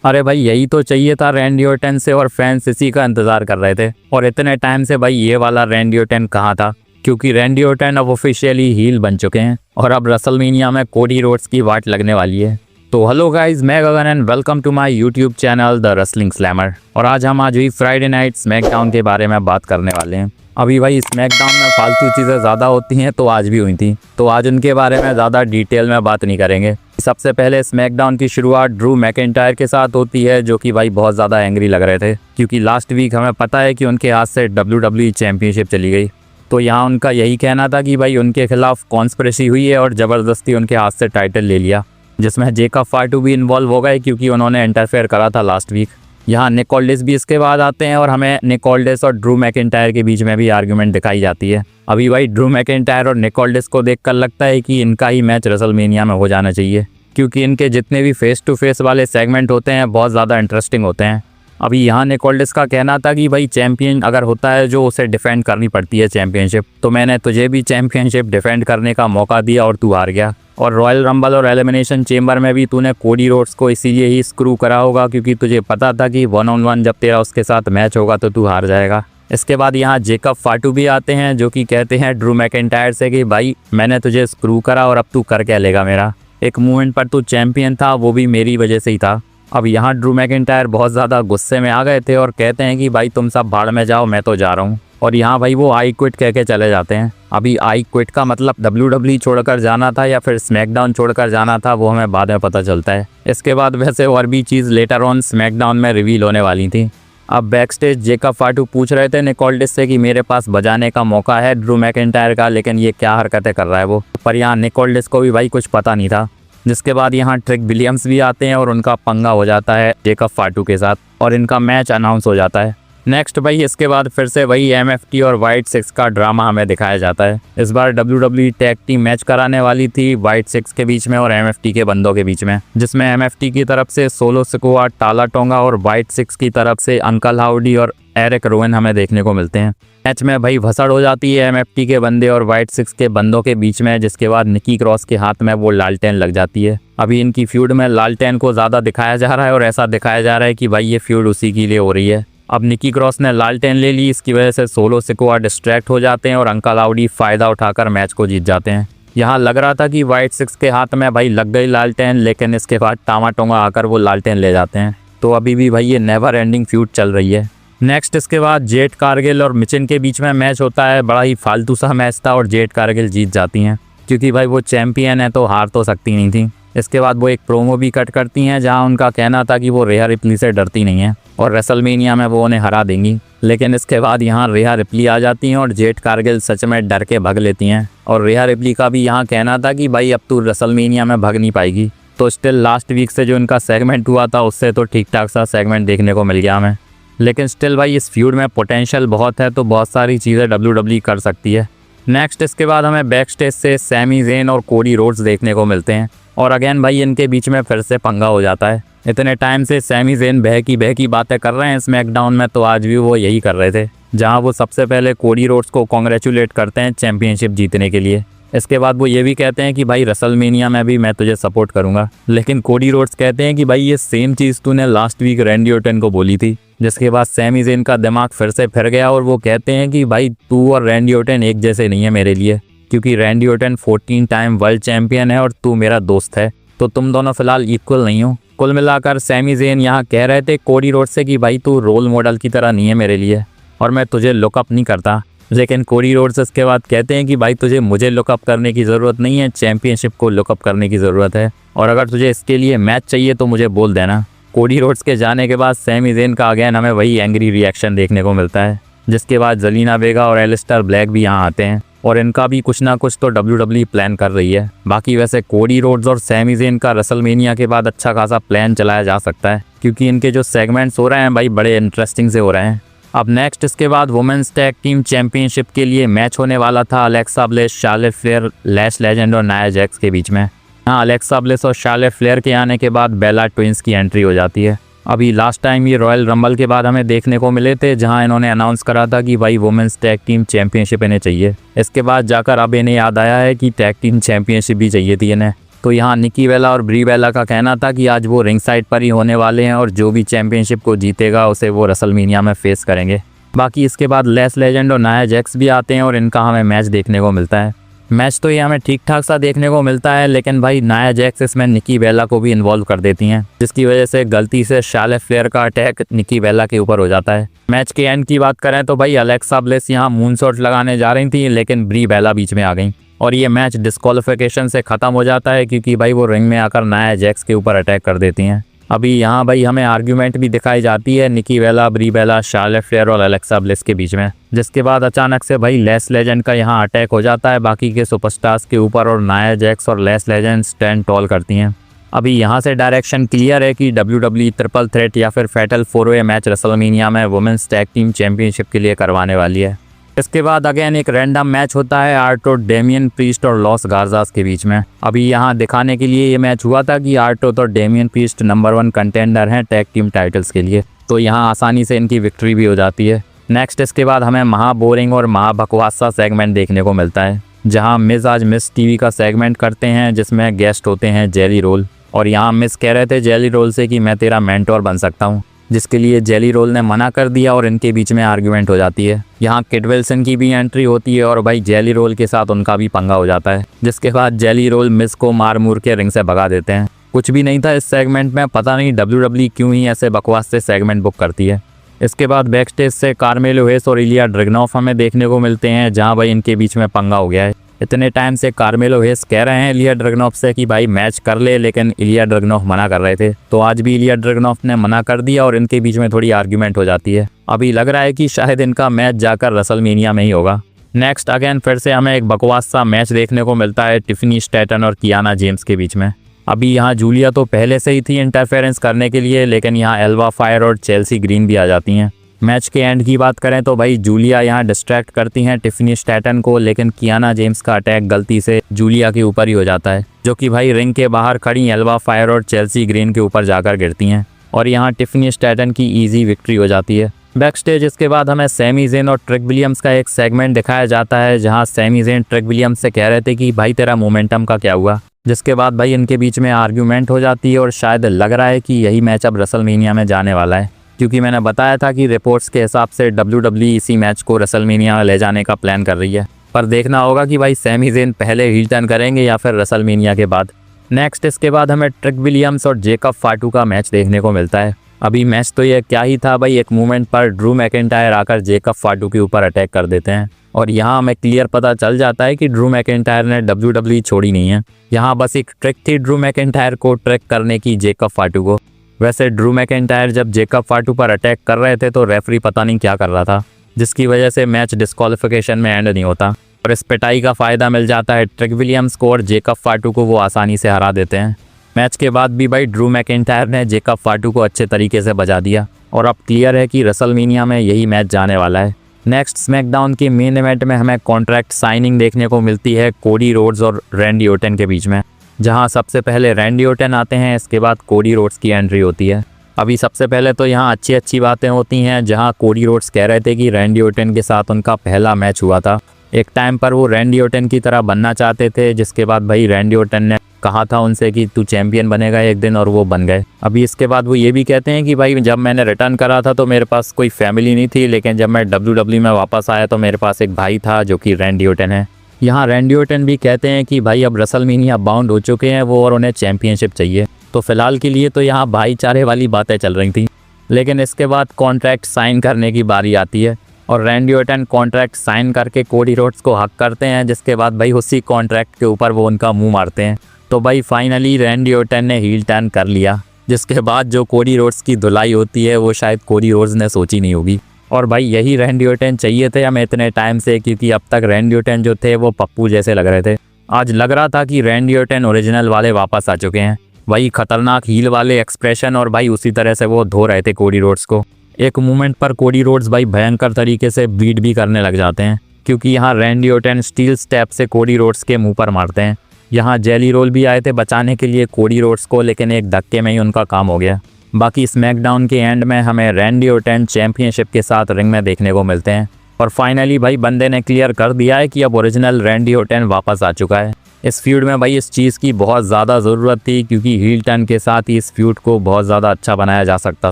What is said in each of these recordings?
अरे भाई यही तो चाहिए था रैंडी ऑर्टन से, और फैंस इसी का इंतजार कर रहे थे। और इतने टाइम से भाई ये वाला रैंडी ऑर्टन कहाँ था, क्योंकि रैंडी ऑर्टन अब ऑफिशियली हील बन चुके हैं और अब रेसलमेनिया में कोडी रोड्स की वाट लगने वाली है। तो हेलो गाइज, मैं Gagan and welcome to my YouTube channel the wrestling slammer. और आज हुई फ्राइडे नाइट स्मैकडाउन के बारे में बात करने वाले हैं। अभी भाई स्मैकडाउन में फालतू चीज़ें ज़्यादा होती हैं, तो आज भी हुई थी, तो आज उनके बारे में ज़्यादा डिटेल में बात नहीं करेंगे। सबसे पहले स्मैकडाउन की शुरुआत ड्रू मैकिंटायर के साथ होती है, जो कि भाई बहुत ज़्यादा एंग्री लग रहे थे, क्योंकि लास्ट वीक हमें पता है कि उनके हाथ से WWE चैंपियनशिप चली गई। तो यहाँ उनका यही कहना था कि भाई उनके खिलाफ कॉन्स्पिरेसी हुई है और ज़बरदस्ती उनके हाथ से टाइटल ले लिया, जिसमें जेकब फाटू भी इन्वॉल्व हो गए क्योंकि उन्होंने इंटरफेयर करा था लास्ट वीक। यहाँ निक ऑल्डिस भी इसके बाद आते हैं और हमें निक ऑल्डिस और ड्रू मैकिंटायर के बीच में भी आर्गुमेंट दिखाई जाती है। अभी भाई ड्रू मैकिंटायर और निक ऑल्डिस को देखकर लगता है कि इनका ही मैच रेसलमेनिया में हो जाना चाहिए, क्योंकि इनके जितने भी फेस टू फेस वाले सेगमेंट होते हैं बहुत ज़्यादा इंटरेस्टिंग होते हैं। अभी यहाँ निक ऑल्डिस का कहना था कि भाई चैंपियन अगर होता है जो उसे डिफेंड करनी पड़ती है चैंपियनशिप, तो मैंने तुझे भी चैंपियनशिप डिफेंड करने का मौका दिया और तू हार गया। और रॉयल रंबल और एलिमिनेशन चेंबर में भी तूने कोडी रोड्स को इसीलिए ही स्क्रू करा होगा, क्योंकि तुझे पता था कि 1-on-1 जब तेरा उसके साथ मैच होगा तो तू हार जाएगा। इसके बाद यहाँ जेकब फाटू भी आते हैं, जो कि कहते हैं ड्रू मैकिंटायर से कि भाई मैंने तुझे स्क्रू करा और अब तू कर क्या लेगा मेरा, एक मूवमेंट पर तू चैंपियन था, वो भी मेरी वजह से ही था। अब यहाँ ड्रू मैकिंटायर बहुत ज़्यादा गुस्से में आ गए थे और कहते हैं कि भाई तुम सब भाड़ में जाओ, मैं तो जा रहा हूँ। और यहाँ भाई वो आई क्विट कह के चले जाते हैं। अभी आई क्विट का मतलब WWE छोड़कर जाना था या फिर स्मैकडाउन छोड़कर जाना था, वो हमें बाद में पता चलता है। इसके बाद वैसे और भी चीज़ लेटर ऑन स्मैकडाउन में रिवील होने वाली थी। अब बैक स्टेज जेकब फाटू पूछ रहे थे निक ऑल्डिस से कि मेरे पास बजाने का मौका है ड्रू मैकिंटायर का, लेकिन ये क्या हरकतें कर रहा है वो। पर यहाँ निक ऑल्डिस को भी भाई कुछ पता नहीं था। जिसके बाद यहाँ ट्रिक विलियम्स भी आते हैं और उनका पंगा हो जाता है जेकब फाटू के साथ और इनका मैच अनाउंस हो जाता है। नेक्स्ट भाई इसके बाद फिर से वही MFT और वाइट सिक्स का ड्रामा हमें दिखाया जाता है। इस बार WWE टैग टीम मैच कराने वाली थी वाइट सिक्स के बीच में और MFT के बंदों के बीच में, जिसमें MFT की तरफ से सोलो सिकोआ, टाला टोंगा और वाइट सिक्स की तरफ से अंकल हाउडी और एरिक रोवन हमें देखने को मिलते हैं। मैच में भाई भसड़ हो जाती है MFT के बंदे और वाइट सिक्स के बंदों के बीच में, जिसके बाद निकी क्रॉस के हाथ में वो लालटेन लग जाती है। अभी इनकी फ्यूड में लालटेन को ज़्यादा दिखाया जा रहा है और ऐसा दिखाया जा रहा है कि भाई ये फ्यूड उसी के लिए हो रही है। अब निकी क्रॉस ने लालटेन ले ली, इसकी वजह से सोलो सिकोआ डिस्ट्रैक्ट हो जाते हैं और अंकल हाउडी फ़ायदा उठाकर मैच को जीत जाते हैं। यहाँ लग रहा था कि वाइट सिक्स के हाथ में भाई लग गई लालटेन, लेकिन इसके बाद टामा टोंगा आकर वो लालटेन ले जाते हैं। तो अभी भी भाई ये नेवर एंडिंग फ्यूड चल रही है। नेक्स्ट इसके बाद जेट कारगिल और मिचिन के बीच में मैच होता है। बड़ा ही फालतू सा मैच था और जेट कारगिल जीत जाती हैं, क्योंकि भाई वो चैंपियन है तो हार तो सकती नहीं थी। इसके बाद वो एक प्रोमो भी कट करती हैं, जहां उनका कहना था कि वो रेहा रिप्ली से डरती नहीं है और रेसलमेनिया में वो उन्हें हरा देंगी। लेकिन इसके बाद यहाँ रेहा रिप्ली आ जाती हैं और जेट कारगिल सच में डर के भाग लेती हैं। और रेहा रिप्ली का भी यहाँ कहना था कि भाई अब तू रेसलमेनिया में भाग नहीं पाएगी। तो स्टिल लास्ट वीक से जो इनका सेगमेंट हुआ था उससे तो ठीक ठाक सा सेगमेंट देखने को मिल गया हमें, लेकिन स्टिल भाई इस फ्यूड में पोटेंशियल बहुत है, तो बहुत सारी चीज़ें WWE कर सकती है। नेक्स्ट इसके बाद हमें बैक स्टेज से सैमी ज़ेन और कोडी रोड्स देखने को मिलते हैं और अगेन भाई इनके बीच में फिर से पंगा हो जाता है। इतने टाइम से सैमी ज़ेन बहकी बातें कर रहे हैं स्मैकडाउन में, तो आज भी वो यही कर रहे थे, जहां वो सबसे पहले कोडी रोड्स को कॉन्ग्रेचुलेट करते हैं चैंपियनशिप जीतने के लिए। इसके बाद वो ये भी कहते हैं कि भाई रेसलमेनिया में भी मैं तुझे सपोर्ट करूंगा। लेकिन कोडी रोड्स कहते हैं कि भाई ये सेम चीज़ तूने लास्ट वीक रैंडी ऑर्टन को बोली थी। जिसके बाद सैमी ज़ेन का दिमाग फिर से फिर गया और वो कहते हैं कि भाई तू और रैंडी ऑर्टन एक जैसे नहीं है मेरे लिए, क्योंकि Randy Orton 14 time world champion है और तू मेरा दोस्त है, तो तुम दोनों फिलहाल इक्वल नहीं हो। कुल मिलाकर सैमी ज़ेन यहाँ कह रहे थे कोडी रोड्स से कि भाई तू रोल मॉडल की तरह नहीं है मेरे लिए और मैं तुझे लुकअप नहीं करता। लेकिन कोडी रोड्स इसके बाद कहते हैं कि भाई तुझे मुझे लुकअप करने की ज़रूरत नहीं है, चैंपियनशिप को लुकअप करने की ज़रूरत है, और अगर तुझे इसके लिए मैच चाहिए तो मुझे बोल देना। कोडी रोड्स के जाने के बाद सैमी ज़ेन का अगेन हमें वही एंग्री रिएक्शन देखने को मिलता है, जिसके बाद जेलिना वेगा और एलिस्टर ब्लैक भी यहाँ आते हैं और इनका भी कुछ ना कुछ तो WWE प्लान कर रही है। बाकी वैसे कोडी रोड्स और सैमी ज़ेन का रेसलमेनिया के बाद अच्छा खासा प्लान चलाया जा सकता है, क्योंकि इनके जो सेगमेंट्स हो रहे हैं भाई बड़े इंटरेस्टिंग से हो रहे हैं। अब नेक्स्ट इसके बाद वुमेन्स टैग टीम चैंपियनशिप के लिए मैच होने वाला था अलेक्सा ब्लेस, शार्लेट फ्लेयर, लैश लेजेंड और नाया जैक्स के बीच में। यहाँ अलेक्सा ब्लेस और शार्लेट फ्लेयर के आने के बाद बेला ट्विंस की एंट्री हो जाती है। अभी लास्ट टाइम ये रॉयल रंबल के बाद हमें देखने को मिले थे, जहां इन्होंने अनाउंस करा था कि भाई वुमेन्स टैग टीम चैंपियनशिप इन्हें चाहिए। इसके बाद जाकर अब इन्हें याद आया है कि टैग टीम चैंपियनशिप भी चाहिए थी इन्हें। तो यहाँ निकी बेला और ब्री बेला का कहना था कि आज वो रिंग साइड पर ही होने वाले हैं और जो भी चैंपियनशिप को जीतेगा उसे वो रेसलमेनिया में फेस करेंगे। बाकी इसके बाद लेस लेजेंड और नाया जैक्स भी आते हैं और इनका हमें मैच देखने को मिलता है। मैच तो ये हमें ठीक ठाक सा देखने को मिलता है, लेकिन भाई नाया जैक्स इसमें निकी बेला को भी इन्वॉल्व कर देती हैं, जिसकी वजह से गलती से शार्लेट फ्लेयर का अटैक निकी बेला के ऊपर हो जाता है। मैच के एंड की बात करें तो भाई अलेक्सा ब्लिस यहाँ मूनशॉट लगाने जा रही थी, लेकिन ब्री बेला बीच में आ गई और ये मैच डिस्क्वालिफिकेशन से ख़त्म हो जाता है, क्योंकि भाई वो रिंग में आकर नाया जैक्स के ऊपर अटैक कर देती हैं। अभी यहाँ भाई हमें आर्ग्यूमेंट भी दिखाई जाती है निकी बेला, ब्री बेला, शार्लेट फ्लेयर और अलेक्सा ब्लिस के बीच में, जिसके बाद अचानक से भाई लेस लेजेंड का यहाँ अटैक हो जाता है बाकी के सुपरस्टार्स के ऊपर और नाया जैक्स और लेस लेजेंड स्टैंड टॉल करती हैं। अभी यहाँ से डायरेक्शन क्लियर है कि WWE ट्रिपल थ्रेट या फिर फैटल 4-वे मैच रेसलमेनिया में वुमेन्स टैग टीम चैंपियनशिप के लिए करवाने वाली है। इसके बाद अगेन एक रैंडम मैच होता है आर्टो, डेमियन प्रीस्ट और लॉस गार्जास के बीच में। अभी यहाँ दिखाने के लिए ये मैच हुआ था कि आर्टो और डेमियन प्रीस्ट नंबर 1 कंटेंडर हैं टैग टीम टाइटल्स के लिए, तो यहाँ आसानी से इनकी विक्ट्री भी हो जाती है। नेक्स्ट इसके बाद हमें महा बोरिंग और महा बकवास सा सेगमेंट देखने को मिलता है, जहाँ मिस आज मिस टीवी का सेगमेंट करते हैं जिसमें गेस्ट होते हैं जेली रोल, और यहाँ मिस कह रहे थे जेली रोल से कि मैं तेरा मेंटोर बन सकता हूँ, जिसके लिए जेली रोल ने मना कर दिया और इनके बीच में आर्गुमेंट हो जाती है। यहाँ किड विल्सन की भी एंट्री होती है और भाई जेली रोल के साथ उनका भी पंगा हो जाता है, जिसके बाद जेली रोल मिस को मार मूर के रिंग से भगा देते हैं। कुछ भी नहीं था इस सेगमेंट में, पता नहीं WWE क्यों ही ऐसे बकवास से सेगमेंट बुक करती है। इसके बाद बैक स्टेज से कार्मेलो हेस और इलिया ड्रैगनोफ हमें देखने को मिलते हैं, जहाँ भाई इनके बीच में पंगा हो गया है। इतने टाइम से कार्मेलो हेस कह रहे हैं इलिया ड्रैगनोफ से कि भाई मैच कर ले, लेकिन इलिया ड्रैगनोफ मना कर रहे थे, तो आज भी इलिया ड्रैगनोफ ने मना कर दिया और इनके बीच में थोड़ी आर्ग्यूमेंट हो जाती है। अभी लग रहा है कि शायद इनका मैच जाकर रेसलमेनिया में ही होगा। नेक्स्ट अगेन फिर से हमें एक बकवास सा मैच देखने को मिलता है टिफनी स्टैटन और कियाना जेम्स के बीच में। अभी यहाँ जूलिया तो पहले से ही थी इंटरफेरेंस करने के लिए, लेकिन यहाँ एल्वा फायर और चेल्सी ग्रीन भी आ जाती हैं। मैच के एंड की बात करें तो भाई जूलिया यहाँ डिस्ट्रैक्ट करती हैं टिफनी स्टैटन को, लेकिन कियाना जेम्स का अटैक गलती से जूलिया के ऊपर ही हो जाता है, जो कि भाई रिंग के बाहर खड़ी एल्वा फायर और चेल्सी ग्रीन के ऊपर जाकर गिरती हैं और यहाँ टिफनी स्टैटन की ईजी विक्ट्री हो जाती है। बैक स्टेज इसके बाद हमें सैमी ज़ेन और ट्रिक विलियम्स का एक सेगमेंट दिखाया जाता है, जहाँ सैमी ज़ेन ट्रिक विलियम्स से कह रहे थे कि भाई तेरा मोमेंटम का क्या हुआ, जिसके बाद भाई इनके बीच में आर्ग्यूमेंट हो जाती है और शायद लग रहा है कि यही मैच अब रेसलमेनिया में जाने वाला है, क्योंकि मैंने बताया था कि रिपोर्ट्स के हिसाब से WWE इसी मैच को रेसलमेनिया में ले जाने का प्लान कर रही है। पर देखना होगा कि भाई सैमी ज़ेन पहले हील टर्न करेंगे या फिर रेसलमेनिया के बाद। नेक्स्ट इसके बाद हमें ट्रिक विलियम्स और जेकब फाटू का मैच देखने को मिलता है। अभी मैच तो ये क्या ही था भाई, एक मूवमेंट पर ड्रू मैकिंटायर आकर जेकब फाटू के ऊपर अटैक कर देते हैं और यहाँ हमें क्लियर पता चल जाता है कि ड्रू मैकिंटायर ने WWE छोड़ी नहीं है। यहाँ बस एक ट्रिक थी ड्रू मैकिंटायर को ट्रैक करने की जेकब फाटू को। वैसे ड्रू मैकिंटायर जब जेकब फाटू पर अटैक कर रहे थे तो रेफरी पता नहीं क्या कर रहा था, जिसकी वजह से मैच डिस्क्वालिफिकेशन में एंड नहीं होता और इस पिटाई का फ़ायदा मिल जाता है ट्रिक विलियम्स को और जेकब फाटू को वो आसानी से हरा देते हैं। मैच के बाद भी भाई ड्रू मैकिंटायर ने जेकब फाटू को अच्छे तरीके से बजा दिया और अब क्लियर है कि रेसलमेनिया में यही मैच जाने वाला है। नेक्स्ट स्मैकडाउन के मेन इवेंट में हमें कॉन्ट्रैक्ट साइनिंग देखने को मिलती है कोडी रोड्स और रैंडी ओर्टन के बीच में, जहां सबसे पहले रैंडी ओर्टन आते हैं, इसके बाद कोडी रोड्स की एंट्री होती है। अभी सबसे पहले तो यहाँ अच्छी बातें होती हैं, जहां कोडी रोड्स कह रहे थे कि रैंडी ओर्टन के साथ उनका पहला मैच हुआ था। एक टाइम पर वो रैंडी ओर्टन की तरह बनना चाहते थे, जिसके बाद भाई रैंडी ओर्टन ने कहा था उनसे कि तू चैंपियन बनेगा एक दिन, और वो बन गए। अभी इसके बाद वो ये भी कहते हैं कि भाई जब मैंने रिटर्न करा था तो मेरे पास कोई फैमिली नहीं थी, लेकिन जब मैं WWE में वापस आया तो मेरे पास एक भाई था जो कि रैंडी ओर्टन है। यहाँ रैंडी ओर्टन भी कहते हैं कि भाई अब रेसलमेनिया बाउंड हो चुके हैं वो और उन्हें चैंपियनशिप चाहिए। तो फिलहाल के लिए तो यहाँ भाईचारे वाली बातें चल रही थी, लेकिन इसके बाद कॉन्ट्रैक्ट साइन करने की बारी आती है और रैंडी ओर्टन कॉन्ट्रैक्ट साइन करके कोडी रोड्स को हक करते हैं, जिसके बाद भाई उसी कॉन्ट्रैक्ट के ऊपर वो उनका मुंह मारते हैं। तो भाई फाइनली रैंडी ओर्टन ने हील टर्न कर लिया, जिसके बाद जो कोडी रोड्स की धुलाई होती है वो शायद कोडी रोड्स ने सोची नहीं होगी। और भाई यही रैंडी ओर्टन चाहिए थे हमें इतने टाइम से, क्योंकि अब तक रैंडी ओर्टन जो थे वो पप्पू जैसे लग रहे थे। आज लग रहा था कि रैंडी ओर्टन ओरिजिनल वाले वापस आ चुके हैं, वही खतरनाक हील वाले एक्सप्रेशन, और भाई उसी तरह से वो धो रहे थे कोडी रोड्स को। एक मोमेंट पर कोडी रोड्स भाई भयंकर तरीके से बीट भी करने लग जाते हैं, क्योंकि यहाँ रैंडी ओर्टन स्टील स्टेप से कोडी रोड्स के मुंह पर मारते हैं। यहाँ जेली रोल भी आए थे बचाने के लिए कोडी रोड्स को, लेकिन एक धक्के में ही उनका काम हो गया। बाकी स्मैकडाउन के एंड में हमें रैंडी ओर्टन चैंपियनशिप के साथ रिंग में देखने को मिलते हैं और फाइनली भाई बंदे ने क्लियर कर दिया है कि अब ओरिजिनल रैंडी ओर्टन वापस आ चुका है। इस फ्यूड में भाई इस चीज़ की बहुत ज़्यादा ज़रूरत थी, क्योंकि हील टर्न के साथ ही इस फ्यूड को बहुत ज़्यादा अच्छा बनाया जा सकता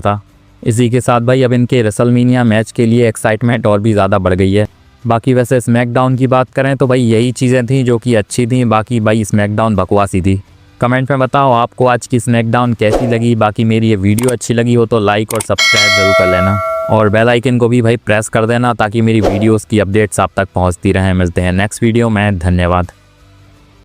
था। इसी के साथ भाई अब इनके रेसलमेनिया मैच के लिए एक्साइटमेंट और भी ज़्यादा बढ़ गई है। बाकी वैसे स्मैकडाउन की बात करें तो भाई यही चीज़ें थी जो कि अच्छी थी, बाकी भाई स्मैकडाउन बकवासी थी। कमेंट में बताओ आपको आज की स्मैकडाउन कैसी लगी। बाकी मेरी ये वीडियो अच्छी लगी हो तो लाइक और सब्सक्राइब ज़रूर कर लेना, और बेल आइकन को भी भाई प्रेस कर देना ताकि मेरी वीडियोस की अपडेट्स आप तक पहुंचती रहें। मिलते हैं नेक्स्ट वीडियो में, धन्यवाद।